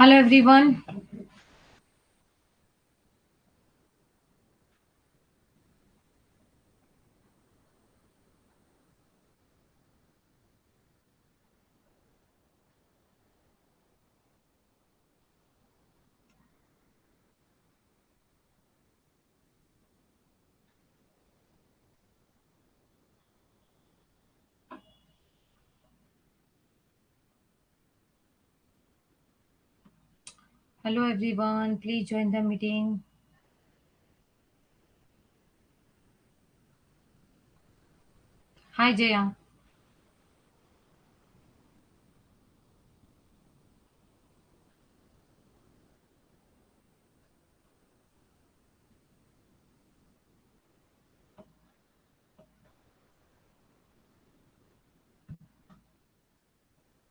Hello everyone. Hello everyone. Please join the meeting. Hi Jaya.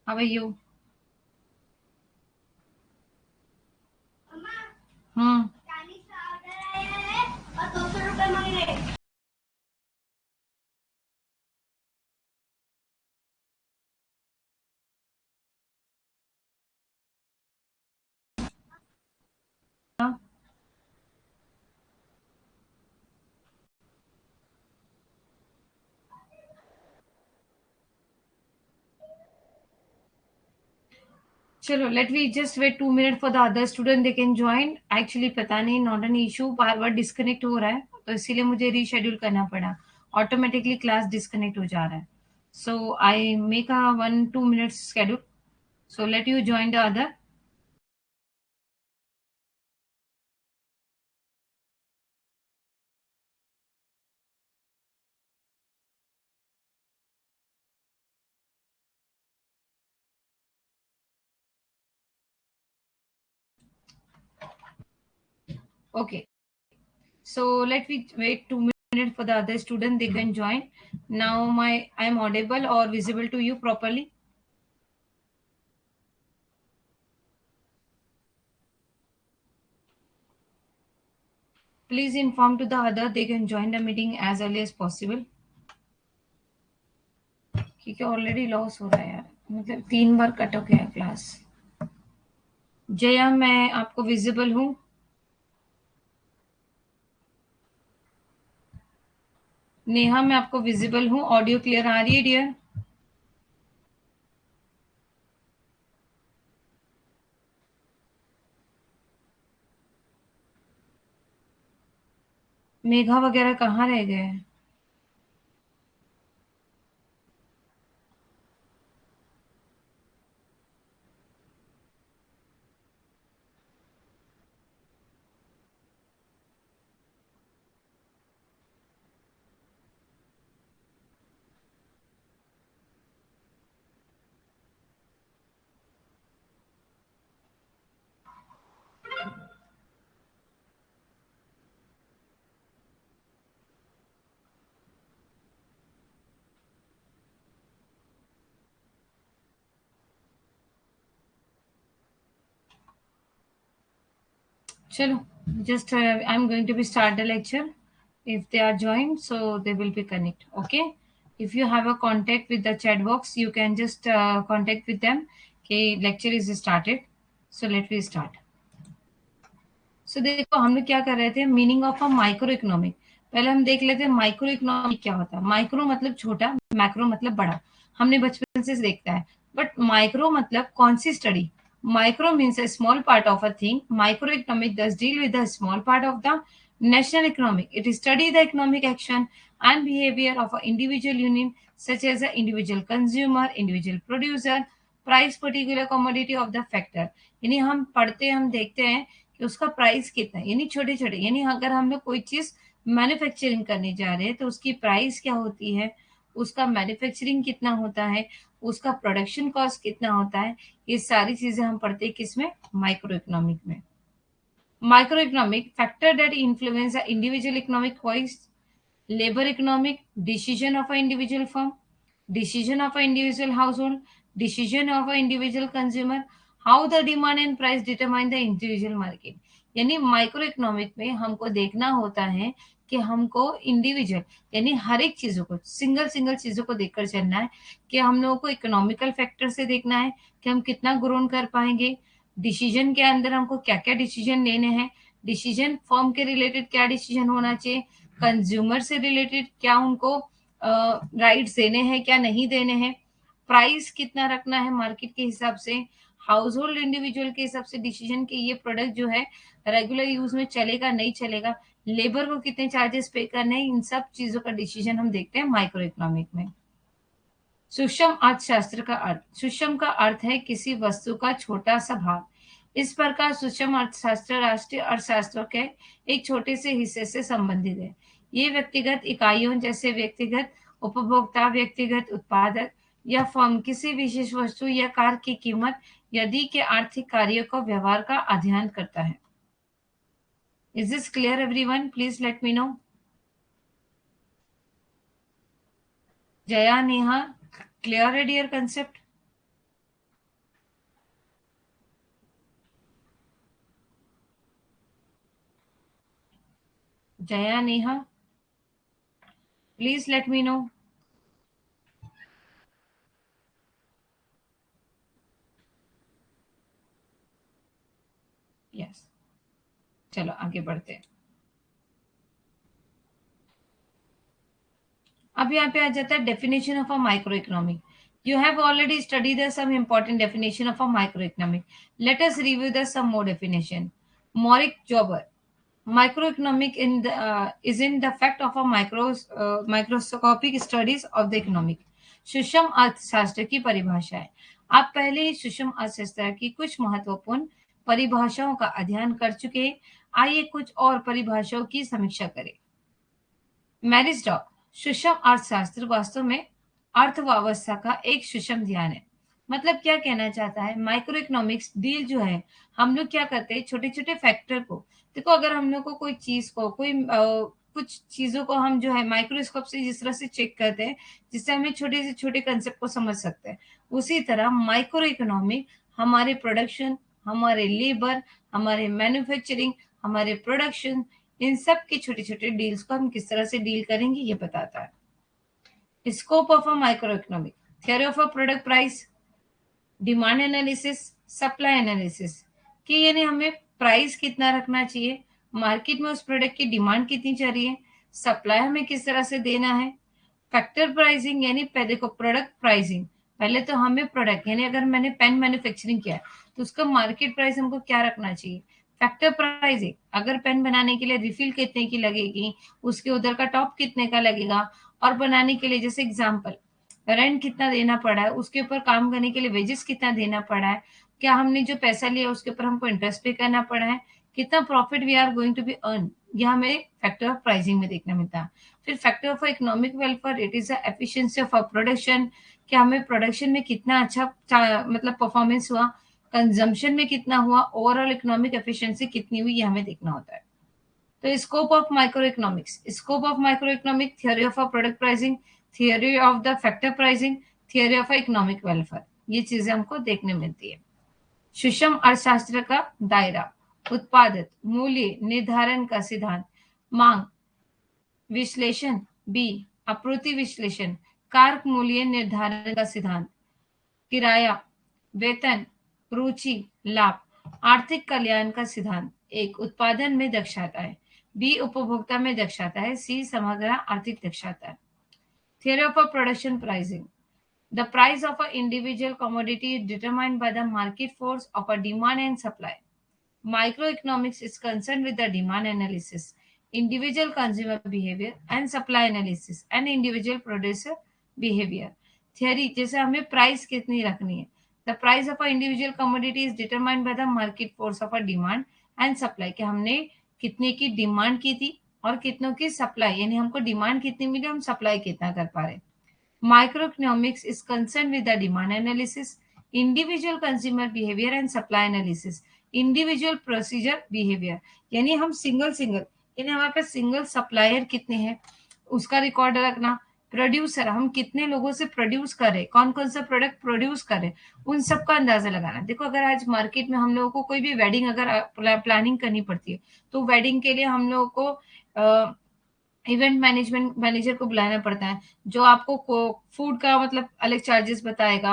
How are you? Hmm. चलो let me just wait 2 minutes for the other student they can join. Actually पता नहीं not an issue bar bar disconnect हो रहा है तो इसीलिए मुझे reschedule करना पड़ा. ऑटोमेटिकली क्लास डिस्कनेक्ट हो जा रहा है. So I make a 1-2 minutes schedule. So let you join the other. Okay. So let me wait 2 minutes for the other student they can join. Now I am audible or visible to you properly. Please inform to the other they can join the meeting as early as possible. क्योंकि already loss हो रहा है यार, मतलब 3 बार cut हो गया class. Jaya मैं आपको विजिबल हूँ. नेहा मैं आपको विजिबल हूँ. ऑडियो क्लियर आ रही है डियर? मेघा वगैरह कहाँ रह गए हैं? चलो just I'm going to be start the lecture. If they are joined, so they will be connect. Okay. If you have a contact with the chat box, you can just contact with them. Okay, lecture is started. So let me start. सो देखो हम लोग क्या कर रहे थे, meaning of a micro economic. पहले हम देख लेते हैं माइक्रो इकोनॉमिक क्या होता है. माइक्रो मतलब छोटा, मैक्रो मतलब बड़ा. हमने बचपन से देखता है. बट माइक्रो मतलब कौन सी study. Micro means a small part of a thing. Micro economic does deal with the small part of the national economic. It study the economic action and behavior of an individual unit, such as an individual consumer, individual producer, price particular commodity of the factor. यानी हम पढ़ते हैं, हम देखते हैं कि उसका price कितना है. यानी छोटे छोटे, यानी अगर हम लोग कोई चीज मैन्युफैक्चरिंग करने जा रहे हैं तो उसकी प्राइस क्या होती है, उसका मैन्युफैक्चरिंग कितना होता है, उसका प्रोडक्शन कॉस्ट कितना होता है. ये सारी चीजें हम पढ़ते हैं किसमें, माइक्रो इकोनॉमिक में. Microeconomic factor that influence the individual economic choice, labor economic, decision of an individual firm, decision of an individual household, decision of an individual consumer, how the demand and price determine the individual market. यानी micro economic में हमको देखना होता है कि हमको individual, यानी हर एक चीजों को, सिंगल सिंगल चीजों को देखकर चलना है. कि हम लोगों को इकोनॉमिकल फैक्टर से देखना है कि हम कितना ग्रोन कर पाएंगे. डिसीजन के अंदर हमको क्या क्या डिसीजन लेने हैं, डिसीजन फर्म के रिलेटेड क्या डिसीजन होना चाहिए, कंज्यूमर से रिलेटेड क्या उनको राइट्स देने हैं क्या नहीं देने हैं, प्राइस कितना रखना है मार्केट के हिसाब से, हाउस होल्ड इंडिविजुअल के हिसाब से डिसीजन कि ये प्रोडक्ट जो है रेगुलर यूज में चलेगा नहीं चलेगा, लेबर को कितने चार्जेस पे करने हैं, इन सब चीजों का डिसीजन हम देखते हैं माइक्रो इकोनॉमिक में। सूक्ष्म अर्थशास्त्र का अर्थ, सूक्ष्म का अर्थ है किसी वस्तु का छोटा सा भाग। इस प्रकार सूक्ष्म अर्थशास्त्र राष्ट्रीय अर्थशास्त्र के एक छोटे से हिस्से से संबंधित है। ये व्यक्तिगत इकाइयों जैसे व्यक्तिगत उपभोक्ता, व्यक्तिगत उत्पादक या फर्म किसी विशेष वस्तु या कार की कीमत यदि के आर्थिक कार्यों को व्यवहार का अध्ययन करता है। Is this clear everyone? Please let me know. Jaya, Neha, clear है dear concept? Jaya, Neha, please let me know. Yes. चलो आगे बढ़ते हैं। अब यहाँ पे आ जाता है definition of a micro economic. You have already studied the some important definition of a microeconomic. Let us review the some more definition. Morik Jobber. Microeconomic is in the fact of a microscopic studies of the economic. सूक्ष्म अर्थशास्त्र की परिभाषा है। आप पहले ही सूक्ष्म अर्थशास्त्र की कुछ महत्वपूर्ण परिभाषाओं का अध्ययन कर चुके हैं। आइए कुछ और परिभाषाओं की समीक्षा करें। मैरिस्टॉक, सूक्ष्म अर्थशास्त्र वास्तव में अर्थव्यवस्था का एक सूक्ष्म ध्यान है। मतलब क्या कहना चाहता है, माइक्रो इकोनॉमिक्स डील जो है, हम लोग क्या करते हैं छोटे छोटे फैक्टर को, देखो अगर हम लोग को कोई चीज को कोई कुछ चीजों को हम जो है माइक्रोस्कोप से जिस तरह से चेक करते हैं जिससे हमें छोटे से छोटे कंसेप्ट को समझ सकते हैं, उसी तरह माइक्रो इकोनॉमिक हमारे प्रोडक्शन, हमारे लेबर, हमारे मैन्युफैक्चरिंग, हमारे प्रोडक्शन, इन सब के छोटे छोटे डील्स को हम किस तरह से डील करेंगे ये बताता है। Scope of a micro economic, theory of a product price, demand analysis, supply analysis, कि यानी हमें प्राइस कितना रखना चाहिए, मार्केट में उस प्रोडक्ट की डिमांड कितनी चल रही है, सप्लाई हमें किस तरह से देना है, फैक्टर प्राइसिंग यानी पहले को प्रोडक्ट प्राइसिंग, पहले तो हमें प्रोडक्ट यानी अगर मैंने पेन मैन्युफैक्चरिंग किया है तो उसका मार्केट प्राइस हमको क्या रखना चाहिए, फैक्टर प्राइसिंग अगर पेन बनाने के लिए रिफिल कितने की लगेगी, उसके उधर का टॉप कितने का लगेगा, और बनाने के लिए जैसे एग्जाम्पल रेंट कितना देना पड़ा है, उसके ऊपर काम करने के लिए वेजेस कितना देना पड़ा है, क्या हमने जो पैसा लिया उसके ऊपर हमको इंटरेस्ट पे करना पड़ा है, कितना profit we are going to be earn, यह हमें फैक्टर ऑफ प्राइसिंग में देखना मिलता है। फिर factor of economic welfare, it is the efficiency of production, क्या हमें प्रोडक्शन में कितना अच्छा मतलब परफॉर्मेंस हुआ, कंजम्पशन में कितना हुआ, ओवरऑल इकोनॉमिक एफिशिएंसी कितनी हुई, ये हमें देखना होता है। तो scope of micro economics, scope of micro economic, theory of product pricing, theory of the factor pricing, theory of economic welfare, ये चीजें हमको देखने मिलती है। सूक्ष्म अर्थशास्त्र का दायरा, उत्पादक मूल्य निर्धारण का सिद्धांत, मांग विश्लेषण, बी आपूर्ति विश्लेषण, कारक मूल्य निर्धारण का सिद्धांत, किराया, वेतन, रुचि, लाभ, आर्थिक कल्याण का सिद्धांत, एक उत्पादन में दक्षता है, बी उपभोक्ता में दक्षता है, सी समग्र आर्थिक दक्षता है। Theory of production pricing, the price of an individual commodity is determined by the market force of a demand and supply. Microeconomics is concerned with the demand analysis, individual consumer behavior and supply analysis and individual producer behavior. Theory जैसे हमें price कितनी रखनी है, the price of a individual commodity is determined by the market force of a demand and supply, कि हमने कितने की demand की थी और कितनों की सप्लाई, यानी हमको डिमांड कितनी मिली, हम सप्लाई कितना कर पा रहे। Microeconomics is concerned with the demand analysis, individual consumer behavior and supply analysis, individual procedure behavior, यानी हम सिंगल सिंगल यानी हमारे पास सिंगल सप्लायर कितने हैं उसका रिकॉर्ड रखना, प्रोड्यूसर हम कितने लोगों से प्रोड्यूस कर रहे, कौन कौन सा प्रोडक्ट प्रोड्यूस कर रहे, उन सब का अंदाजा लगाना। देखो अगर आज मार्केट में हम लोगों को कोई भी वेडिंग अगर प्लानिंग करनी पड़ती है तो वेडिंग के लिए हम लोगों को इवेंट मैनेजमेंट मैनेजर को बुलाना पड़ता है जो आपको फूड का मतलब अलग चार्जेस बताएगा,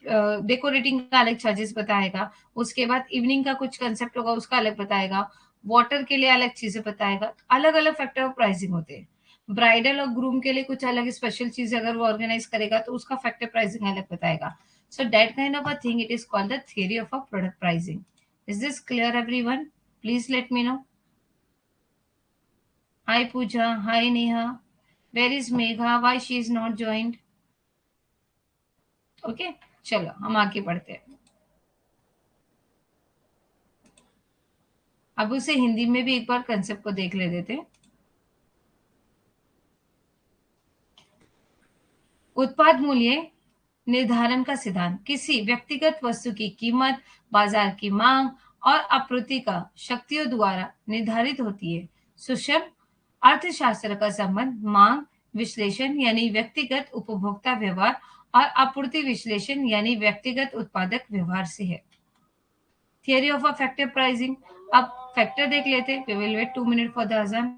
डेकोरेटिंग का अलग चार्जेस बताएगा, उसके बाद इवनिंग का कुछ कंसेप्ट होगा उसका अलग बताएगा, वाटर के लिए अलग चीज़ें बताएगा, अलग-अलग फैक्टर ऑफ प्राइसिंग होते हैं। ब्राइडल और ग्रूम के लिए कुछ अलग स्पेशल चीज़ अगर वो ऑर्गेनाइज़ करेगा तो उसका फैक्टर प्राइसिंग अलग बताएगा। So that kind of a thing, it is called the theory of a product pricing. Is this clear, everyone? Please let me know. Hi Pooja, hi Neha. Where is Megha? Why she is not joined? Okay, चलो हम आगे बढ़ते हैं। अब उसे हिंदी में भी एक बार कंसेप्ट को देख ले देते हैं। उत्पाद मूल्य निर्धारण का सिद्धांत किसी व्यक्तिगत वस्तु की कीमत, बाजार की मांग और आपूर्ति का शक्तियों द्वारा निर्धारित होती है। सुषम अर्थशास्त्र का संबंध मांग विश्लेषण यानी व्यक्तिगत उपभोक्ता व्यवहार और आपूर्ति विश्लेषण यानी व्यक्तिगत उत्पादक व्यवहार से है। Theory of a factor pricing. अब फैक्टर देख लेते हैं। We will wait 2 minute for the अजान।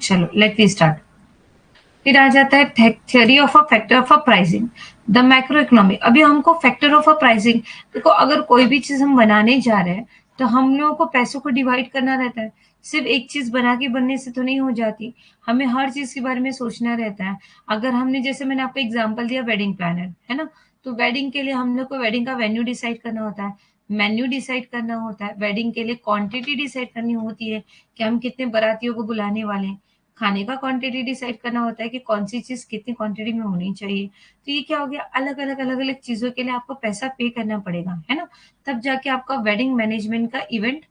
चलो लेट मी स्टार्ट। फिर आ जाता है theory of a factor of a pricing, the macro economy. अभी हमको फैक्टर ऑफ अ प्राइसिंग, देखो अगर कोई भी चीज हम बनाने जा रहे हैं तो हम लोगों को पैसों को डिवाइड करना रहता है। सिर्फ एक चीज बना के बनने से तो नहीं हो जाती, हमें हर चीज के बारे में सोचना रहता है। अगर हमने, जैसे मैंने आपको एग्जांपल दिया वेडिंग प्लानर, है ना, तो वेडिंग के लिए हम लोग को वेडिंग का वेन्यू डिसाइड करना होता है, मेन्यू डिसाइड करना होता है, वेडिंग के लिए क्वांटिटी डिसाइड करनी होती है कि हम कितने बारातियों को बुलाने वाले हैं, खाने का क्वांटिटी डिसाइड करना होता है कि कौन सी चीज़ कितनी क्वांटिटी में होनी चाहिए। तो ये क्या हो गया, अलग-अलग चीज़ों के लिए आपको पैसा पे करना पड़ेगा, है ना? तब जाके आपका वेडिंग मैनेजमेंट का इवेंट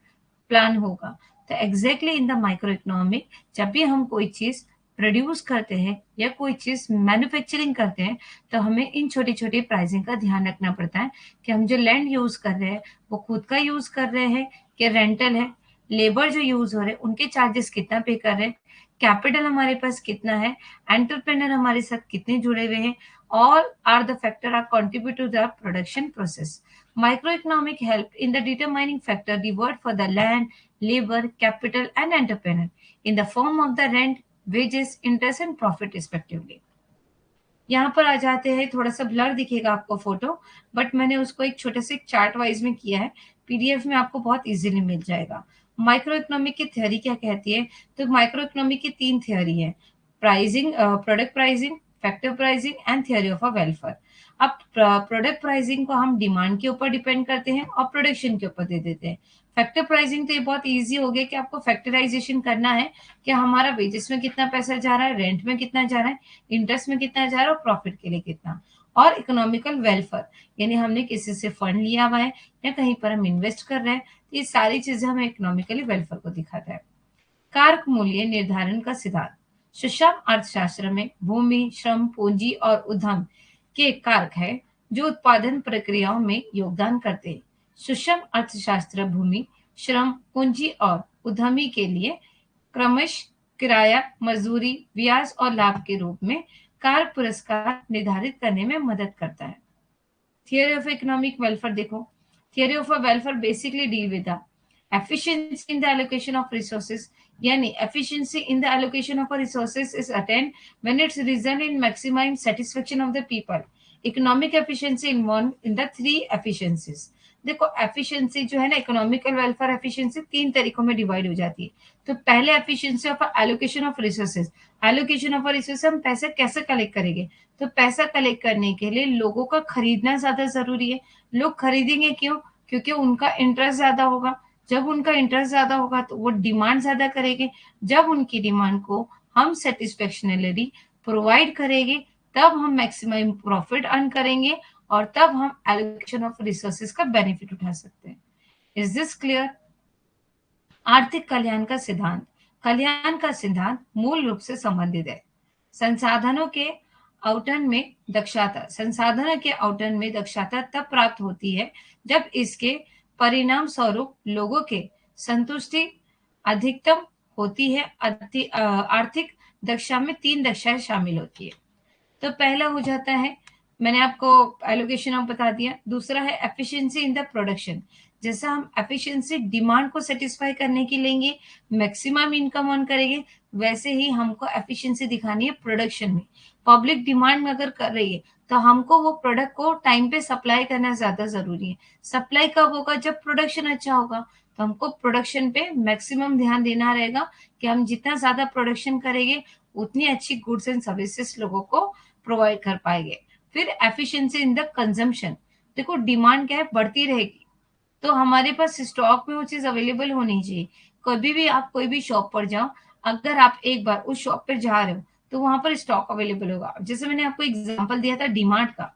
प्लान होगा। तो exactly in the micro economic, जब भी हम कोई चीज प्रोड्यूस करते हैं या कोई चीज मैन्युफैक्चरिंग करते हैं, तो हमें इन छोटी छोटी प्राइसिंग का ध्यान रखना पड़ता है कि हम जो लैंड यूज कर रहे हैं वो खुद का यूज कर रहे हैं कि रेंटल है, लेबर जो यूज हो रहे हैं उनके चार्जेस कितना पे कर रहे हैं, कैपिटल हमारे पास कितना है, एंटरप्रेनर हमारे साथ कितने जुड़े हुए हैं, all are the factor are contribute to the production process. Microeconomic help in the determining factor the word for the land, labor, capital and entrepreneur in the form of the rent, wages, interest and profit respectively. यहाँ पर आ जाते हैं, थोड़ा सा blur दिखेगा आपको photo, but मैंने उसको एक छोटे से चार्ट वाइज में किया है, पीडीएफ में आपको बहुत इजीली मिल जाएगा। माइक्रो इकोनॉमिक की थ्योरी क्या कहती है? तो माइक्रो इकोनॉमिक की 3 थ्योरी है, pricing, product pricing, factor pricing and theory of a welfare. अब प्रोडक्ट प्राइसिंग को हम डिमांड के ऊपर डिपेंड करते हैं और प्रोडक्शन के ऊपर दे देते हैं। फैक्टर प्राइसिंग तो ये बहुत ईजी हो गया कि आपको फैक्टराइजेशन करना है कि हमारा वेजेस में कितना पैसा जा रहा है, रेंट में कितना जा रहा है, इंटरेस्ट में कितना जा रहा है और प्रॉफिट के लिए कितना। और इकोनॉमिकल वेलफेयर, यानी हमने किसी से फंड लिया हुआ है या कहीं पर हम इन्वेस्ट कर रहे हैं, तो ये सारी चीजें हमें इकोनॉमिकली वेलफेयर को दिखाता है। कारक मूल्य निर्धारण का सिद्धांत, सुषम अर्थशास्त्र में भूमि, श्रम, पूंजी और उद्यम के कारक है जो उत्पादन प्रक्रियाओं में योगदान करते हैं। सुषम अर्थशास्त्र भूमि, श्रम, पूंजी और उद्यमी के लिए क्रमश किराया, मजदूरी, ब्याज और लाभ के रूप में कारक पुरस्कार निर्धारित करने में मदद करता है। थियरी ऑफ इकोनॉमिक वेलफेयर देखो, theory of welfare basically deal with the efficiency in the allocation of resources, yani efficiency in the allocation of resources is attained when it's result in maximum satisfaction of the people. Economic efficiency involved in the 3 efficiencies. देखो efficiency जो है ना, economical welfare efficiency 3 तरीकों में divide हो जाती है। तो पहले efficiency of allocation of resources, allocation of resources, हम पैसे कैसे कलेक्ट करेंगे? तो पैसा कलेक्ट करने के लिए लोगों का खरीदना ज्यादा जरूरी है। लोग खरीदेंगे क्यों? क्योंकि उनका इंटरेस्ट ज्यादा होगा। जब उनका इंटरेस्ट ज्यादा होगा तो वो डिमांड ज्यादा करेंगे। जब उनकी डिमांड को हम सेटिस्फेक्शनली प्रोवाइड करेंगे, तब हम मैक्सिमम प्रॉफिट अर्न करेंगे और तब हम एलोकेशन ऑफ रिसोर्सेज का बेनिफिट उठा सकते हैं। Is this clear? आर्थिक कल्याण का सिद्धांत, कल्याण का सिद्धांत मूल रूप से संबंधित है संसाधनों के आवंटन में दक्षता। संसाधनों के आवंटन में दक्षता तब प्राप्त होती है जब इसके परिणाम स्वरूप लोगों के संतुष्टि अधिकतम होती है। आर्थिक दक्षता में 3 दक्षाएं शामिल होती है। तो पहला हो जाता है, मैंने आपको एलोकेशन ऑफ बता दिया। दूसरा है एफिशिएंसी इन द प्रोडक्शन, जैसा हम एफिशिएंसी डिमांड को सेटिस्फाई करने की लेंगे, मैक्सिमम इनकम अर्न करेंगे, वैसे ही हमको एफिशिएंसी दिखानी है प्रोडक्शन में। पब्लिक डिमांड में अगर कर रही है तो हमको वो प्रोडक्ट को टाइम पे सप्लाई करना ज्यादा जरूरी है। सप्लाई कब होगा? जब प्रोडक्शन अच्छा होगा। तो हमको प्रोडक्शन पे मैक्सिमम ध्यान देना रहेगा कि हम जितना ज्यादा प्रोडक्शन करेंगे उतनी अच्छी गुड्स एंड सर्विसेज लोगों को प्रोवाइड कर पाएंगे। फिर एफिशिएंसी इन द कंजम्पशन, देखो डिमांड क्या है, बढ़ती रहेगी, तो हमारे पास स्टॉक में वो चीज अवेलेबल होनी चाहिए। कभी भी आप कोई भी शॉप पर जाओ, अगर आप एक बार उस शॉप पर जा रहे हो तो वहां पर स्टॉक अवेलेबल होगा। जैसे मैंने आपको एग्जांपल दिया था डीमार्ट का,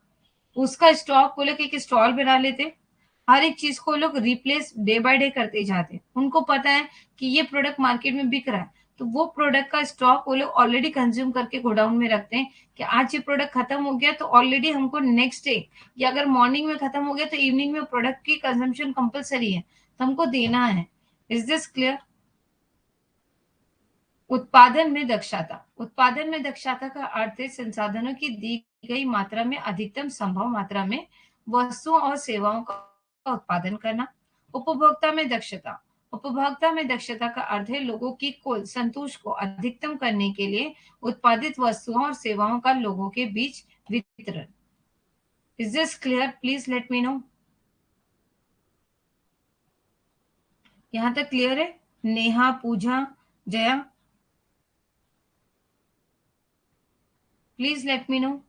उसका स्टॉक वो लोग एक स्टॉल बना लेते, हर एक चीज को लोग रिप्लेस डे बाय डे करते जाते हैं। उनको पता है कि ये प्रोडक्ट मार्केट में बिक रहा है, तो वो प्रोडक्ट का स्टॉक वो लोग ऑलरेडी कंज्यूम करके गोडाउन में रखते हैं कि आज ये प्रोडक्ट खत्म हो गया तो ऑलरेडी हमको नेक्स्ट डे, या अगर मॉर्निंग में खत्म हो गया तो इवनिंग में प्रोडक्ट की कंजम्पशन कंपलसरी है, तो हमको देना है। Is this clear? उत्पादन में दक्षता, उत्पादन में दक्षता का अर्थ है संसाधनों की दी गई मात्रा में अधिकतम संभव मात्रा में वस्तुओं और सेवाओं का उत्पादन करना। उपभोक्ता में दक्षता, उपभोक्ता में दक्षता का अर्थ है लोगों की कुल संतोष को अधिकतम करने के लिए उत्पादित वस्तुओं और सेवाओं का लोगों के बीच वितरण। Is this clear? Please let me know. यहाँ तक क्लियर है? Neha, Pooja, Jaya, please let me know.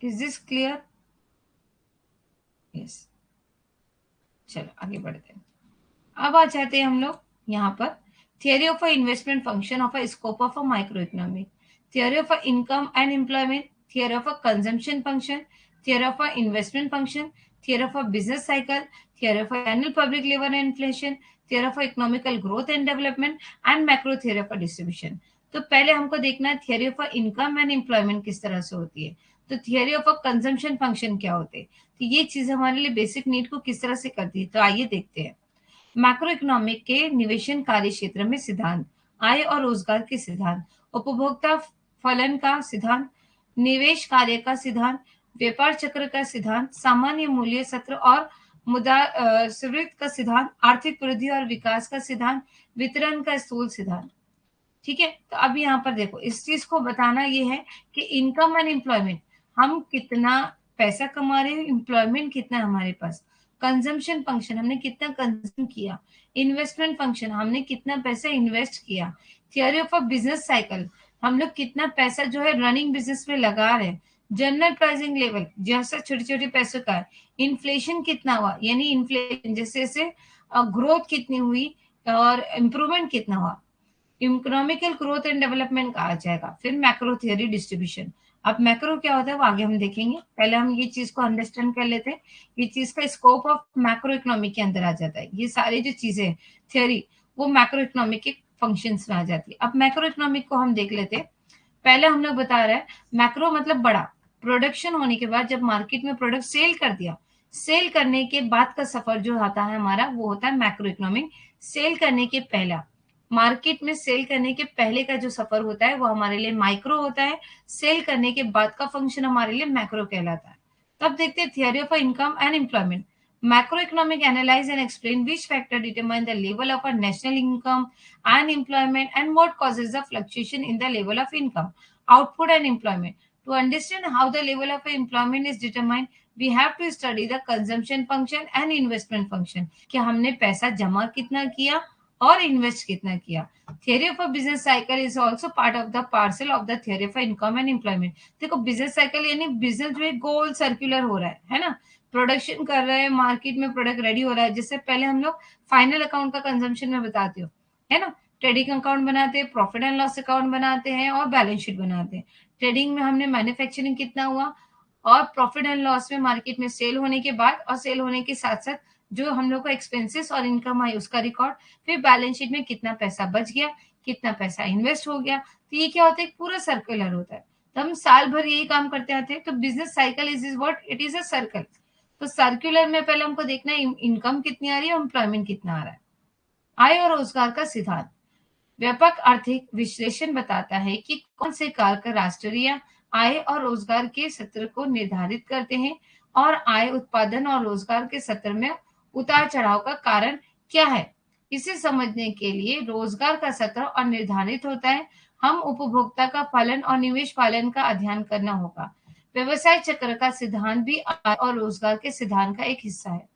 Is this clear? Yes, चलो आगे बढ़ते हैं। अब आ जाते हैं हम लोग यहाँ पर theory of a investment function of a scope of a micro economic, theory of a income and employment, theory of a consumption function, theory of a investment function, theory of a business cycle, theory of a annual public level and inflation, theory of economical growth and development, and macro theory of a distribution. तो पहले हमको देखना है theory of income and employment किस तरह से होती है, तो थियरी ऑफ कंजम्पशन फंक्शन क्या होते हैं, तो ये चीज हमारे लिए बेसिक नीड को किस तरह से करती है, तो आइए देखते हैं। मैक्रो इकोनॉमिक के निवेशन कार्य क्षेत्र में सिद्धांत, आय और रोजगार के सिद्धांत, उपभोक्ता फलन का सिद्धांत, निवेश कार्य का सिद्धांत, व्यापार चक्र का सिद्धांत, सामान्य मूल्य सत्र और मुद्रा स्फीति का सिद्धांत, आर्थिक वृद्धि और विकास का सिद्धांत, वितरण का स्थूल सिद्धांत। ठीक है, तो अब यहाँ पर देखो इस चीज को बताना ये है कि इनकम एंड एम्प्लॉयमेंट, हम कितना पैसा कमा रहे हैं, एम्प्लॉयमेंट कितना है हमारे पास, कंजम्पशन फंक्शन हमने कितना कंज्यूम किया, इन्वेस्टमेंट फंक्शन हमने कितना पैसा इन्वेस्ट किया, theory of a business cycle हम लोग कितना पैसा जो है रनिंग बिजनेस में लगा रहे हैं, जनरल प्राइसिंग लेवल जैसे छोटे छोटे पैसों का है, इन्फ्लेशन कितना हुआ यानी इन्फ्लेशन जैसे जैसे ग्रोथ कितनी हुई और इम्प्रूवमेंट कितना हुआ, इकोनॉमिकल ग्रोथ एंड डेवलपमेंट कहा जाएगा। फिर मैक्रो थियरी डिस्ट्रीब्यूशन, अब मैक्रो क्या होता है वो आगे हम देखेंगे, पहले हम ये चीज को अंडरस्टैंड कर लेते हैं। ये चीज का स्कोप ऑफ मैक्रो इकोनॉमिक के अंदर आ जाता है, ये सारी जो चीजें थियरी वो मैक्रो इकोनॉमिक के फंक्शंस में आ जाती है। अब मैक्रो इकोनॉमिक को हम देख लेते हैं। पहले हम लोग बता रहे हैं मैक्रो मतलब बड़ा, प्रोडक्शन होने के बाद जब मार्केट में प्रोडक्ट सेल कर दिया, सेल करने के बाद का सफर जो आता है हमारा वो होता है मैक्रो इकोनॉमिक। सेल करने के पहला, मार्केट में सेल करने के पहले का जो सफर होता है वो हमारे लिए माइक्रो होता है, सेल करने के बाद का फंक्शन हमारे लिए मैक्रो कहलाता है। तब देखते हैं theory of income and employment. Macroeconomic analyze and explain which factor determine the level of a national income and employment and what causes the fluctuation in the level of income, output and employment. To understand how the level of employment is determined, we have to study the consumption function and investment function. कि हमने पैसा जमा कितना किया और invest कितना किया। Theory of a business cycle is also part of the parcel of the theory of income and employment. देखो बिजनेस साइकिल यानी बिजनेस जो है गोल सर्कुलर हो रहा है ना, प्रोडक्शन कर रहे हैं, मार्केट में प्रोडक्ट रेडी हो रहा है, जिससे पहले हम लोग फाइनल अकाउंट का कंजम्पशन में बताते हो, है ना, ट्रेडिंग अकाउंट बनाते हैं, प्रॉफिट एंड लॉस अकाउंट बनाते हैं और बैलेंस शीट बनाते हैं। ट्रेडिंग में हमने मैन्युफैक्चरिंग कितना हुआ और प्रॉफिट एंड लॉस में मार्केट में सेल होने के बाद और सेल होने के साथ साथ जो हम लोग का एक्सपेंसेस और इनकम आई उसका रिकॉर्ड, फिर बैलेंस शीट में कितना पैसा बच गया, कितना पैसा इन्वेस्ट हो गया। तो ये क्या होता है, पूरा सर्कुलर होता है। तो हम साल भर यही काम करते आते हैं। तो business cycle is what it is a circle. तो सर्कुलर में पहले हमको देखना है इनकम कितनी आ रही है, एम्प्लॉयमेंट कितना आ रहा है। आय और रोजगार का सिद्धांत, व्यापक आर्थिक विश्लेषण बताता है कि कौन से कारक राष्ट्रीय आय और रोजगार के सत्र को निर्धारित करते हैं और आय उत्पादन और रोजगार के सत्र में उतार चढ़ाव का कारण क्या है। इसे समझने के लिए रोजगार का सत्र और निर्धारित होता है, हम उपभोक्ता का फलन और निवेश पालन का अध्ययन करना होगा। व्यवसाय चक्र का सिद्धांत भी आय और रोजगार के सिद्धांत का एक हिस्सा है।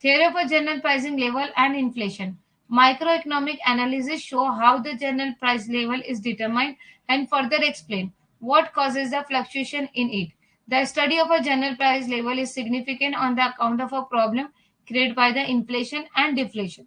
Theory of a general pricing level and inflation. Microeconomic analysis show how the general price level is determined and further explain what causes the fluctuation in it. The study of a general price level is significant on the account of a problem created by the inflation and deflation.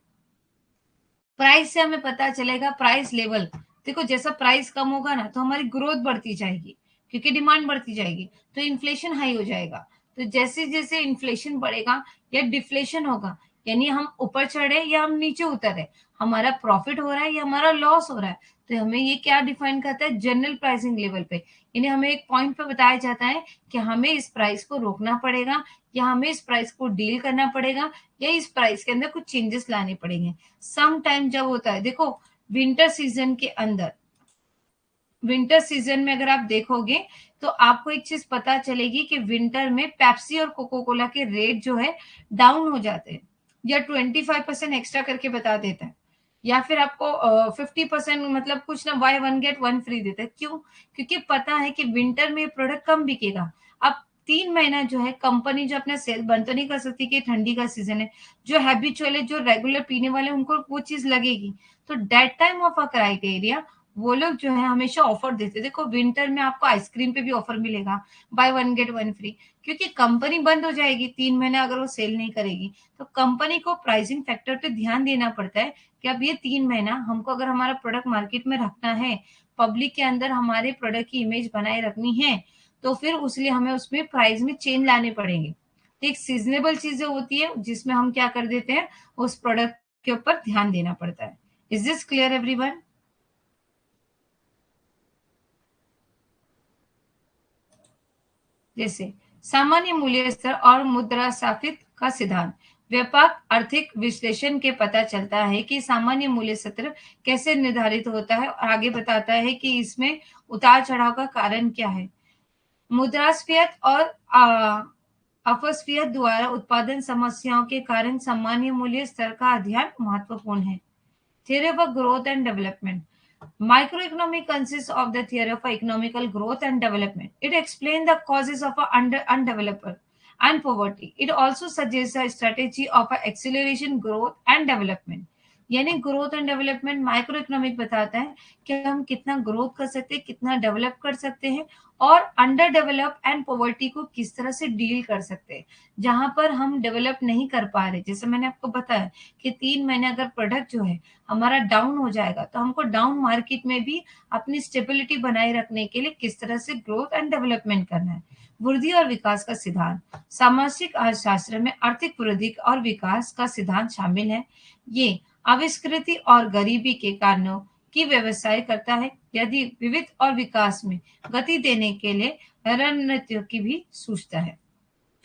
Price से हमें पता चलेगा price level. देखो जैसा price कम होगा ना तो हमारी ग्रोथ बढ़ती जाएगी क्योंकि डिमांड बढ़ती जाएगी, तो इन्फ्लेशन हाई हो जाएगा। तो जैसे जैसे इन्फ्लेशन बढ़ेगा या डिफ्लेशन होगा, यानी हम ऊपर चढ़े या हम नीचे उतरे, हमारा प्रॉफिट हो रहा है या हमारा लॉस हो रहा है, तो हमें ये क्या डिफाइन करता है, जनरल प्राइसिंग लेवल पे। यानी हमें एक पॉइंट पे बताया जाता है कि हमें इस प्राइस को रोकना पड़ेगा या हमें इस प्राइस को डील करना पड़ेगा या इस प्राइस के अंदर कुछ चेंजेस लाने पड़ेंगे। सम टाइम जब होता है, देखो विंटर सीजन के अंदर, विंटर सीजन में अगर आप देखोगे तो आपको एक चीज पता चलेगी कि विंटर में पेप्सी और कोको कोला के रेट जो है डाउन हो जाते हैं या 25% एक्स्ट्रा करके बता देता है, या फिर आपको 50% मतलब कुछ ना by one get one free देता है। क्यों? क्योंकि पता है कि विंटर में प्रोडक्ट कम बिकेगा। अब 3 महीना जो है कंपनी जो अपना सेल बंद तो नहीं कर सकती कि ठंडी का सीजन है, जो हैबिचुअल है, जो रेगुलर पीने वाले उनको वो चीज लगेगी। तो that time of a criteria वो लोग जो है हमेशा ऑफर देते हैं। देखो विंटर में आपको आइसक्रीम पे भी ऑफर मिलेगा, by one get one free, क्योंकि कंपनी बंद हो जाएगी 3 महीना अगर वो सेल नहीं करेगी। तो कंपनी को प्राइसिंग फैक्टर पे ध्यान देना पड़ता है कि अब ये 3 महीना हमको अगर हमारा प्रोडक्ट मार्केट में रखना है, पब्लिक के अंदर हमारे प्रोडक्ट की इमेज बनाए रखनी है, तो फिर उसलिए हमें उसमें प्राइस में चेंज लाने पड़ेंगे। एक सीजनेबल चीजें होती है जिसमें हम क्या कर देते हैं, उस प्रोडक्ट के ऊपर ध्यान देना पड़ता है। Is this clear everyone? जैसे सामान्य मूल्य स्तर और मुद्रास्फीति का सिद्धांत। व्यापक आर्थिक विश्लेषण के पता चलता है कि सामान्य मूल्य स्तर कैसे निर्धारित होता है और आगे बताता है कि इसमें उतार चढ़ाव का कारण क्या है। मुद्रास्फीति और अपस्फीति द्वारा उत्पादन समस्याओं के कारण सामान्य मूल्य स्तर का अध्ययन महत्वपूर्ण है। Theory of growth and development. Microeconomics consists of the theory of economical growth and development. It explains the causes of undeveloped and poverty. It also suggests a strategy of acceleration, growth and development. यानी growth and development micro economic बताता है कि हम कितना growth कर सकते हैं, कितना डेवलप कर सकते हैं और अंडर डेवलप एंड पॉवर्टी को किस तरह से डील कर सकते हैं जहां पर हम डेवलप नहीं कर पा रहे। जैसे मैंने आपको बताया कि 3 महीने अगर प्रोडक्ट जो है हमारा डाउन हो जाएगा तो हमको डाउन मार्केट में भी अपनी स्टेबिलिटी बनाए रखने के लिए किस तरह से ग्रोथ एंड डेवलपमेंट करना है। वृद्धि और विकास का सिद्धांत। सामाजिक अर्थशास्त्र में आर्थिक वृद्धि और विकास का सिद्धांत शामिल है। ये आविष्कृति और गरीबी के कारणों की व्यवसाय करता है, यदि विविध और विकास में गति देने के लिए रणनीतियों की भी सूचता है।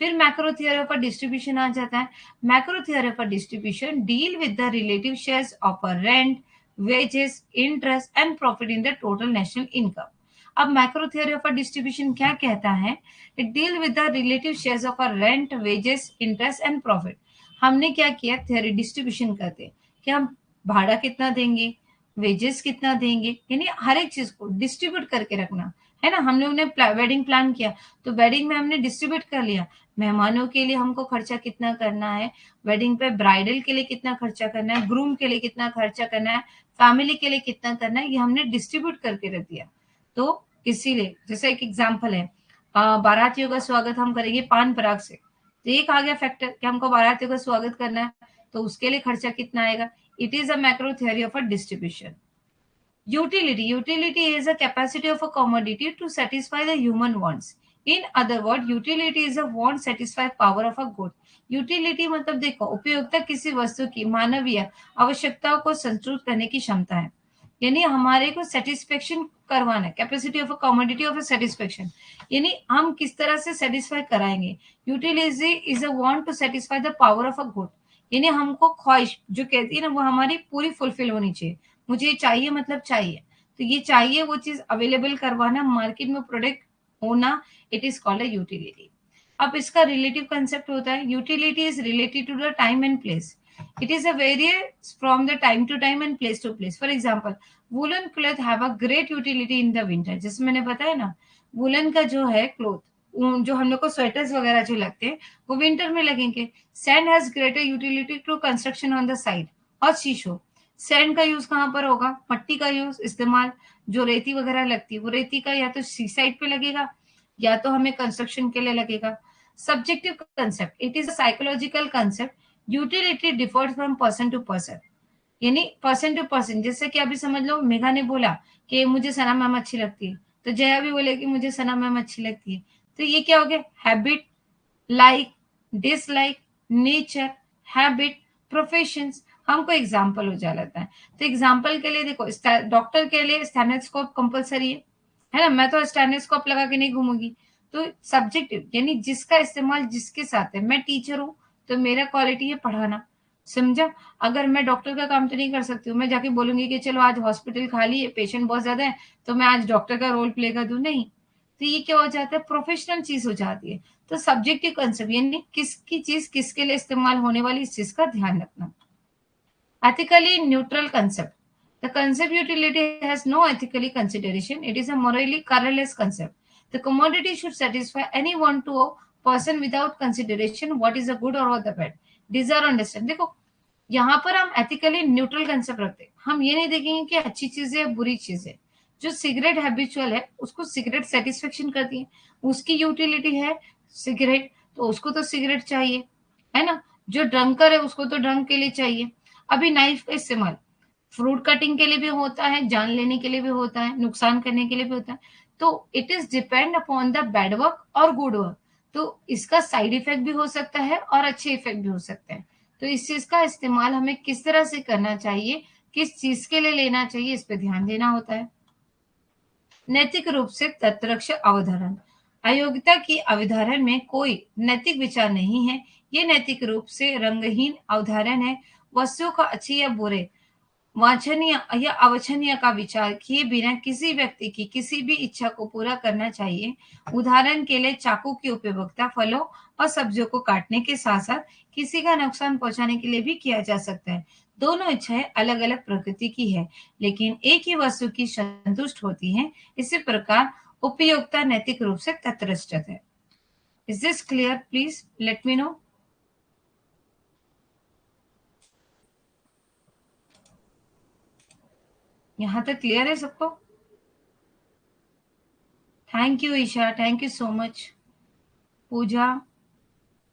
फिर मैक्रो थियरी ऑफ डिस्ट्रीब्यूशन आ जाता है। Macro theory of distribution deal with the relative shares of rent, wages, interest and profit in the total national income. अब मैक्रो थियरी ऑफ डिस्ट्रीब्यूशन क्या कहता है? It deal with the relative shares of rent, wages, interest and profit. हमने क्या किया, theory distribution करते हैं कि हम भाड़ा कितना देंगे, वेजेस कितना देंगे, यानी हर एक चीज को डिस्ट्रीब्यूट करके रखना है ना। हम लोग ने वेडिंग प्लान किया तो वेडिंग में हमने डिस्ट्रीब्यूट कर लिया, मेहमानों के लिए हमको खर्चा कितना करना है, वेडिंग पे ब्राइडल के लिए कितना खर्चा करना है, ग्रूम के लिए कितना खर्चा करना है, फैमिली के लिए कितना करना है, ये हमने डिस्ट्रीब्यूट करके रख दिया। तो इसीलिए जैसे एक एग्जांपल है, बारातियों का स्वागत हम करेंगे पान पराग से, तो एक आ गया फैक्टर कि हमको बारातियों का स्वागत करना है, तो उसके लिए खर्चा कितना आएगा। It is a macro theory of a distribution. Utility is a capacity of a commodity to satisfy the human wants. In other words, utility is a want satisfy power of a good. Utility मतलब देखो, उपयोगिता किसी वस्तु की मानवीय आवश्यकताओं को संतुष्ट करने की क्षमता है, यानी हमारे को सेटिस्फेक्शन करवाना है। Capacity of a commodity of a satisfaction, यानी हम किस तरह से सेटिस्फाई कराएंगे। Utility is a want to satisfy the power of a good, यानी हमको ख्वाहिश जो कहती है ना वो हमारी पूरी फुलफिल होनी चाहिए। मुझे चाहिए मतलब चाहिए, तो ये चाहिए वो चीज अवेलेबल करवाना, मार्केट में प्रोडक्ट होना, it is called a utility. अब इसका रिलेटिव कंसेप्ट होता है, utility is related to the time and place. It is a various from the time to time and place to place. For example, woollen cloth have a great utility in the winter. जैसे मैंने बताया ना, woollen का जो है cloth, जो हम लोग को स्वेटर्स वगैरह जो लगते हैं वो विंटर में लगेंगे। Sand has greater utility to construction on the side. और शीशो, सैंड का यूज कहाँ पर होगा, मट्टी का यूज इस्तेमाल, जो रेती वगैरह लगती है वो रेती का या तो सी साइड पे लगेगा या तो हमें कंस्ट्रक्शन के लिए लगेगा। Subjective concept, it is a psychological concept. Utility differs from person to person, यानी पर्सन टू पर्सन। जैसे कि अभी समझ लो, मेघा ने बोला कि मुझे सना मैम अच्छी लगती है, तो जया भी बोले कि मुझे सना मैम अच्छी लगती है, तो ये क्या हो गया, habit, like, dislike, nature, habit, professions. हमको एग्जाम्पल हो जाता है। तो एग्जाम्पल के लिए देखो, डॉक्टर के लिए स्टेथोस्कोप कंपलसरी है ना, मैं तो स्टेथोस्कोप लगा के नहीं घूमूंगी। तो सब्जेक्टिव, यानी जिसका इस्तेमाल जिसके साथ है। मैं टीचर हूँ तो मेरा क्वालिटी है पढ़ाना, समझा। अगर मैं डॉक्टर का काम तो नहीं कर सकती हूँ, मैं जाके बोलूंगी कि चलो आज हॉस्पिटल खाली है, पेशेंट बहुत ज्यादा है, तो मैं आज डॉक्टर का रोल प्ले कर दूं, नहीं। तो ये क्या हो जाता है, प्रोफेशनल चीज हो जाती है। तो सब्जेक्टिव कंसेप्ट, यानी किसकी चीज किसके लिए इस्तेमाल होने वाली, इस चीज का ध्यान रखना। ethically neutral concept. The concept utility has no ethically consideration. It is a morally colorless concept. The commodity should satisfy anyone to a person without consideration what is the good or what the bad. Desire understand. देखो, यहाँ पर हम ethically neutral concept रखते हैं। हम ये नहीं देखेंगे कि अच्छी चीज है बुरी चीज है। जो सिगरेट हैबिचुअल है उसको सिगरेट सेटिस्फेक्शन करती है, उसकी यूटिलिटी है सिगरेट, तो उसको तो सिगरेट चाहिए, है ना। जो ड्रंकर है उसको तो ड्रंक के लिए चाहिए। अभी नाइफ का इस्तेमाल फ्रूट कटिंग के लिए भी होता है, जान लेने के लिए भी होता है, नुकसान करने के लिए भी होता है। तो it is depend upon the bad work और गुड वर्क। तो इसका साइड इफेक्ट भी हो सकता है और अच्छे इफेक्ट भी हो सकते हैं। तो इस चीज का इस्तेमाल हमें किस तरह से करना चाहिए, किस चीज के लिए लेना चाहिए, इस पे ध्यान देना होता है। नैतिक रूप से तथ्य अवधारण, अयोग्यता की अवधारण में कोई नैतिक विचार नहीं है। ये नैतिक रूप से रंगहीन अवधारण है। वस्तुओं का अच्छे या बुरे, वांछनीय या अवांछनीय का विचार किए बिना किसी व्यक्ति की किसी भी इच्छा को पूरा करना चाहिए। उदाहरण के लिए चाकू की उपयोगिता फलों और सब्जियों को काटने के साथ साथ किसी का नुकसान पहुंचाने के लिए भी किया जा सकता है। दोनों इच्छाएं अलग अलग प्रकृति की है, लेकिन एक ही वस्तु की संतुष्ट होती है। इसी प्रकार उपयोगिता नैतिक रूप से तटस्थ है। Is this clear? Please let me know. यहाँ तक क्लियर है सबको? Thank you Isha, thank you so much. Pooja,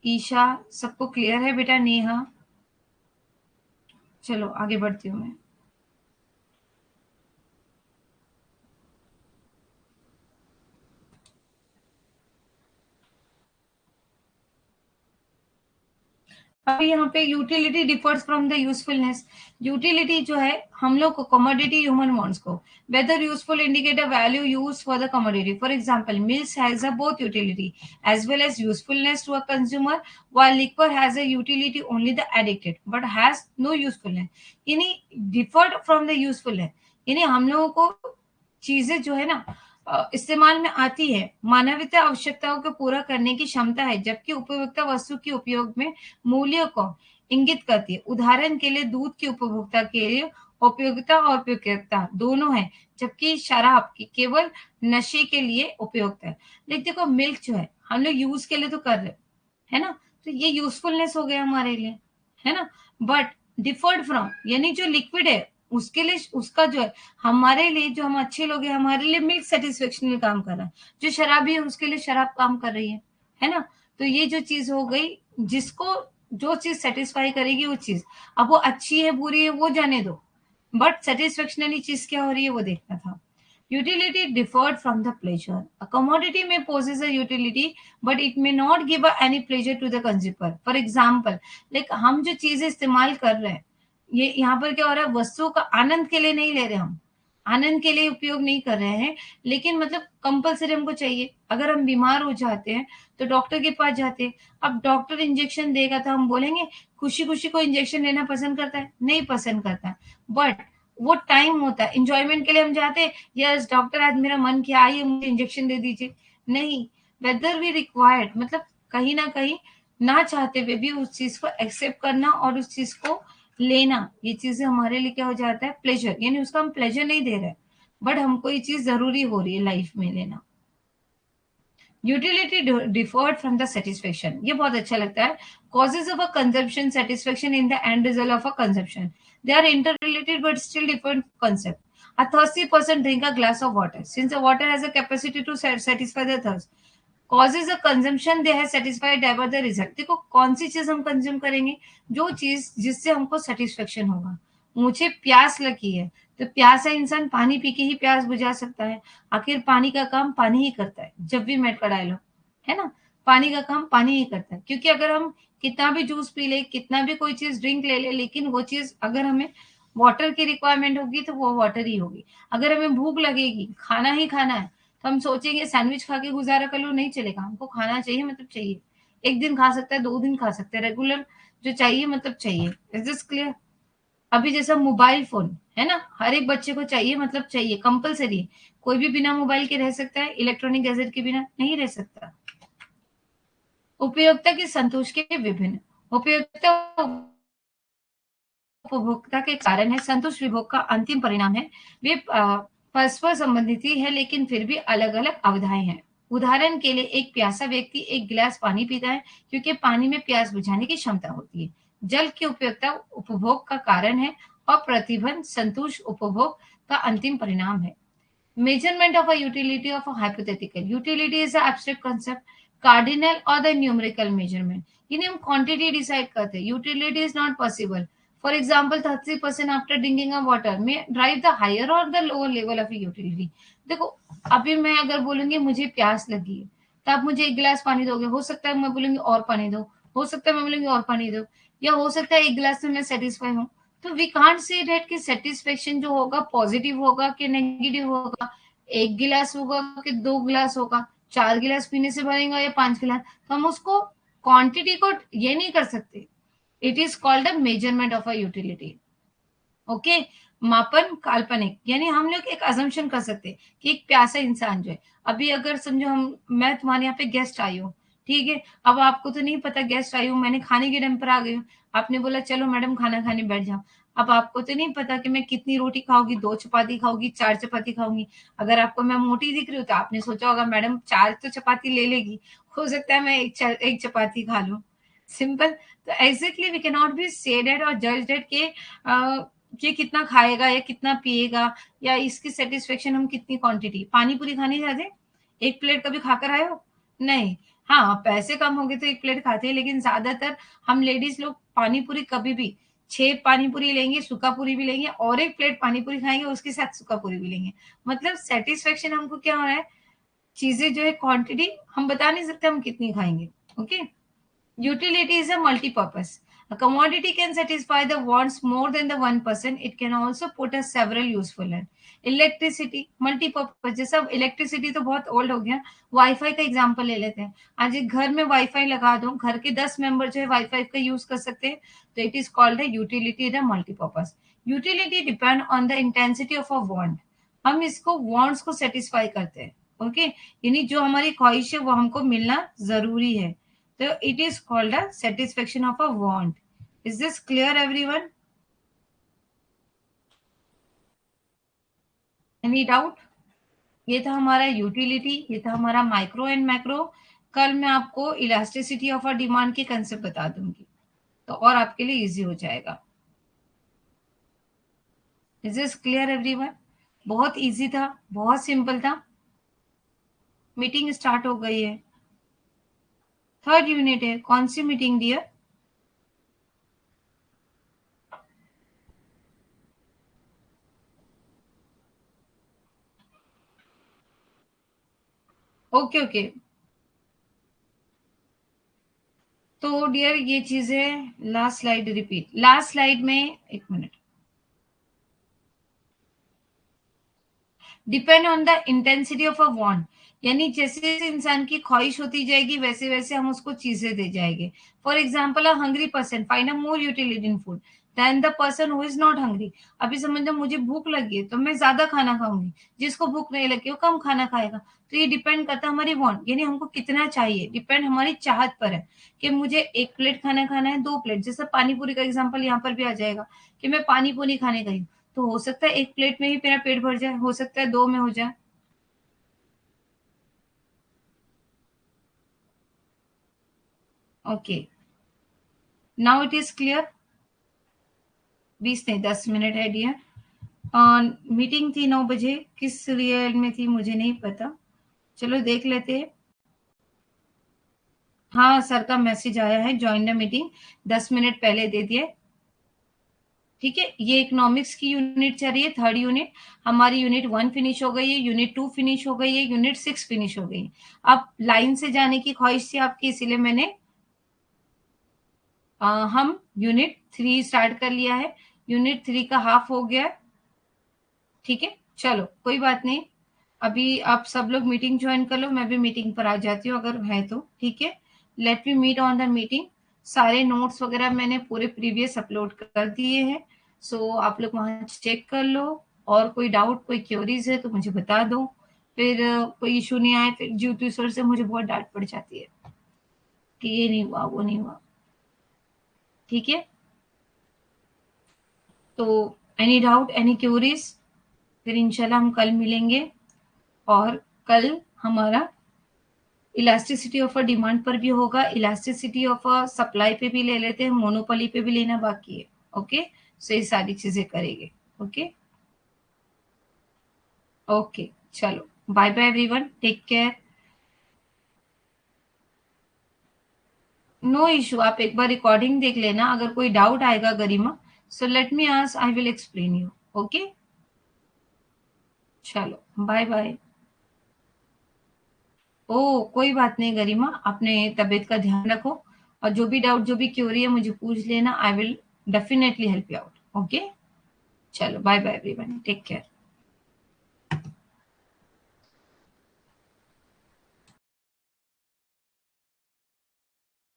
Isha, सबको क्लियर है बेटा? नेहा, चलो आगे बढ़ती हूँ मैं। अभी यहाँ पे utility differs from the usefulness. Utility जो है हम लोग को कमोडिटी ह्यूमन वांट्स को, whether useful indicate a value use for the commodity. For example, mills has a both utility as well as usefulness to a consumer, while liquor has a utility only the addicted but has no usefulness। यानी deferred from the usefulness, यानी हम लोगों को चीजें जो है ना इस्तेमाल में आती है, मानवीय आवश्यकताओं को पूरा करने की क्षमता है, जबकि उपभोक्ता वस्तु के उपयोग में मूल्य को इंगित करती है। उदाहरण के लिए दूध की उपभोक्ता के लिए उपयोगिता और उपयोगिता दोनों है, जबकि शराब की केवल नशे के लिए उपयुक्त है। लेकिन देखो मिल्क जो है हम लोग यूज के लिए तो कर रहे है ना, तो ये यूजफुलनेस हो गया हमारे लिए, है ना। बट डिफर्ड फ्रॉम यानी जो लिक्विड है उसके लिए, उसका जो है हमारे लिए, जो हम अच्छे लोग हैं हमारे लिए मिल्क सेटिस्फेक्शन में काम कर रहा है, जो शराबी है उसके लिए शराब काम कर रही है ना। तो ये जो चीज हो गई, जिसको जो चीज सेटिस्फाई करेगी वो चीज, अब वो अच्छी है बुरी है वो जाने दो, बट सेटिस्फेक्शनली चीज क्या हो रही है वो देखना था। Utility differed from the pleasure. A commodity may possess a utility, but it may not give any pleasure to the consumer. For example, like हम जो चीजें इस्तेमाल कर रहे हैं, ये यहाँ पर क्या हो रहा है, वस्तुओं का आनंद के लिए नहीं ले रहे हम, आनंद के लिए उपयोग नहीं कर रहे हैं, लेकिन मतलब कंपलसरी हमको चाहिए। अगर हम बीमार हो जाते हैं तो डॉक्टर के पास जाते हैं। अब डॉक्टर इंजेक्शन देगा तो हम बोलेंगे खुशी खुशी को इंजेक्शन लेना पसंद करता है? नहीं पसंद करता है। बट वो टाइम होता है इंजॉयमेंट के लिए हम जाते हैं, यस डॉक्टर आज मेरा मन किया आइए मुझे इंजेक्शन दे दीजिए। नहीं, वेदर वी रिक्वायर्ड, मतलब कहीं ना कहीं ना चाहते हुए भी उस चीज को एक्सेप्ट करना और उस चीज को लेना, ये चीजें हमारे लिए क्या हो जाता है, प्लेजर। यानी उसका हम प्लेजर नहीं दे रहे, बट हमको ये चीज जरूरी हो रही है लाइफ में लेना। Utility differed from the satisfaction, ये बहुत अच्छा लगता है। Causes of a consumption, satisfaction in the end result of a consumption, they are interrelated but still different concept. A thirsty person drink a glass of water. Since the water has a capacity to satisfy the thirst, causes a consumption, they have satisfied ever the result। देखो कौन सी चीज हम consume करेंगे, जो चीज जिससे हमको satisfaction होगा। मुझे प्यास लगी है तो प्यासा इंसान पानी पी के ही प्यास बुझा सकता है। आखिर पानी का काम पानी ही करता है, जब भी मेट का डायलॉग है ना, पानी का काम पानी ही करता है। क्योंकि अगर हम कितना भी जूस पी ले, कितना भी कोई चीज ड्रिंक ले ले, लेकिन वो चीज अगर हमें वाटर की रिक्वायरमेंट होगी तो वो वाटर ही होगी। अगर हमें भूख लगेगी, खाना ही खाना है, तो हम सोचेंगे सैंडविच खा के गुजारा कर लो, नहीं चलेगा, हमको खाना चाहिए मतलब चाहिए। एक दिन खा सकता है, 2 दिन खा सकते हैं, रेगुलर जो चाहिए मतलब चाहिए। Is this clear? अभी जैसा मोबाइल फोन है ना, हर एक बच्चे को चाहिए मतलब चाहिए, कंपलसरी। कोई भी बिना मोबाइल के रह सकता है, इलेक्ट्रॉनिक गैजेट के बिना नहीं रह सकता। उपयोगिता की संतोष के विभिन्न उपयोगिता उपभोक्ता के कारण है, संतुष्ट विभोग का अंतिम परिणाम है। वे परस्पर संबंधित ही है, लेकिन फिर भी अलग अलग अवधाएं हैं। उदाहरण के लिए एक प्यासा व्यक्ति एक गिलास पानी पीता है क्योंकि पानी में प्यास बुझाने की क्षमता होती है। जल की उपयोगिता उपभोग का कारण है और प्रतिबंध संतुष्ट उपभोग का अंतिम परिणाम है। Measurement of a utility of a hypothetical. Utility is an abstract concept, cardinal or the numerical measurement. यानी हम quantity decide करते हैं. Utility is not possible. For example, 30% after drinking a water may drive the higher or the lower level of a utility. देखो अभी मैं अगर बोलूंगी मुझे प्यास लगी है, तो आप मुझे 1 गिलास पानी दोगे, हो सकता है मैं बोलूँगी और पानी दो, हो सकता है मैं बोलूँगी और पानी दो, या हो सकता है 1 गिलास में मैं सैटिस्फाई हूँ। तो वी कांट से दैट कि सैटिस्फैक्शन जो होगा पॉजिटिव होगा कि नेगेटिव होगा, 1 गिलास होगा कि 2 गिलास होगा, 4 गिलास पीने से भरेगा या 5 गिलास, तो हम उसको क्वांटिटी को ये नहीं कर सकते। It is called a measurement of a utility. Okay, मापन काल्पनिक, यानी हम लोग एक अजम्पशन कर सकते हैं कि एक प्यासा इंसान जो है, अभी अगर समझो हम मैं तुम्हारे यहाँ पे गेस्ट आई हूँ, ठीक है, अब आपको तो नहीं पता गेस्ट आई हूँ, मैंने खाने के टाइम पर आ गई हूँ, आपने बोला चलो मैडम खाना खाने बैठ जाओ, अब आपको तो नहीं पता कि मैं कितनी रोटी खाऊंगी, 2 चपाती खाऊंगी, 4 चपाती खाऊंगी। अगर आपको मैं मोटी दिख रही हूँ तो आपने सोचा होगा मैडम 4 तो चपाती ले लेगी, हो सकता है मैं एक चपाती खा लूं, सिंपल। तो exactly we can not be say that और जज दैट के ये कितना खाएगा या कितना पिएगा, या इसकी सेटिस्फेक्शन हम कितनी क्वांटिटी। पानी पूरी खाने जाते, एक प्लेट कभी खाकर आए हो? नहीं। हाँ, पैसे कम होंगे तो एक प्लेट खाते हैं, लेकिन ज्यादातर हम लेडीज लोग पानी पूरी कभी भी 6 पानी पूरी लेंगे, सूखा पूरी भी लेंगे, और एक प्लेट पानी पूरी खाएंगे, उसके साथ सूखा पूरी भी लेंगे। मतलब सेटिस्फेक्शन हमको क्या हो रहा है, चीजें जो है क्वांटिटी हम बता नहीं सकते हम कितनी खाएंगे। Okay, utility is a multi-purpose. A commodity can satisfy the wants more than the one person. It can also put us several useful in. Electricity multipurpose, जैसे अब इलेक्ट्रिसिटी तो बहुत ओल्ड हो गया, वाईफाई का एग्जांपल ले लेते हैं। आज एक घर में वाईफाई लगा दो, घर के 10 मेंबर जो है वाईफाई का यूज कर सकते हैं, तो इट इज कॉल्ड है utility the multipurpose. Utility depend on the intensity of a want. हम इसको वांट्स को सेटिस्फाई करते हैं। ओके, यानी जो हमारी ख्वाहिश है वो हमको मिलना जरूरी है, so it is called a satisfaction of a want. Is this clear everyone? Any doubt? ये था हमारा यूटिलिटी, ये था हमारा माइक्रो एंड मैक्रो। कल मैं आपको इलास्टिसिटी ऑफ अ डिमांड की कंसेप्ट बता दूंगी, तो और आपके लिए इजी हो जाएगा। Is this clear everyone? बहुत इजी था, बहुत सिंपल था। मीटिंग स्टार्ट हो गई है, थर्ड यूनिट है। कौन सी मीटिंग डियर? ओके ओके, तो डियर ये चीजें last slide repeat, last slide में एक minute, depend on the intensity of a want, यानी जैसे जैसे इंसान की ख्वाहिश होती जाएगी वैसे वैसे हम उसको चीजें दे जाएंगे। For example, a hungry person find a more utility in food than the person who is not hungry. अभी समझ लो मुझे भूख लगी है तो मैं ज्यादा खाना खाऊंगी, जिसको भूख नहीं लगी वो कम खाना खाएगा। तो ये डिपेंड करता है हमारी वांट, यानी हमको कितना चाहिए, डिपेंड हमारी चाहत पर है कि मुझे 1 प्लेट खाना खाना है, 2 प्लेट, जैसे पानी पूरी का एग्जाम्पल यहाँ पर भी आ जाएगा कि मैं पानी पूरी खाने गई, तो हो सकता है 1 प्लेट में ही मेरा पेट भर जाए, हो सकता है 2 में हो जाए। Okay, now it is clear. 20 नहीं 10 मिनट है डियर। मीटिंग थी 9 बजे, किस रियल में थी मुझे नहीं पता, चलो देख लेते हैं। हाँ, सर का मैसेज आया है, ज्वाइन द मीटिंग, 10 मिनट पहले दे दिए। ठीक है, ये इकोनॉमिक्स की यूनिट चल रही है, थर्ड यूनिट। हमारी यूनिट 1 फिनिश हो गई है, यूनिट 2 फिनिश हो गई है, यूनिट 6 फिनिश हो गई है। अब लाइन से जाने की ख्वाहिश थी आपकी, इसीलिए मैंने हम यूनिट 3 स्टार्ट कर लिया है, यूनिट 3 का हाफ हो गया है। ठीक है, चलो कोई बात नहीं, अभी आप सब लोग मीटिंग ज्वाइन कर लो, मैं भी मीटिंग पर आ जाती हूँ अगर है तो। ठीक है, let me meet on the meeting. सारे नोट्स वगैरह मैंने पूरे प्रीवियस अपलोड कर दिए हैं, सो आप लोग वहाँ चेक कर लो। और कोई डाउट कोई क्वेरीज है तो मुझे बता दो, फिर कोई इशू नहीं आए फिर ज्योति सर से मुझे बहुत डांट पड़ जाती है कि ये नहीं हुआ वो नहीं हुआ। ठीक है, तो एनी डाउट एनी क्यूरीज, फिर इंशाल्लाह हम कल मिलेंगे। और कल हमारा इलास्टिसिटी ऑफ अ डिमांड पर भी होगा, इलास्टिसिटी ऑफ अ सप्लाई पे भी ले लेते हैं, मोनोपोली पे भी लेना बाकी है। ओके, सो ये सारी चीजें करेंगे। ओके ओके, चलो bye bye everyone, take care. No issue, आप एक बार रिकॉर्डिंग देख लेना, अगर कोई डाउट आएगा Garima, so let me ask, I will explain you. Okay, चलो बाय बाय। ओह! कोई बात नहीं गरिमा, अपने तबीयत का ध्यान रखो और जो भी डाउट, जो भी क्वेरी है मुझे पूछ लेना। I will definitely help you out. Okay? चलो bye bye everyone, take care.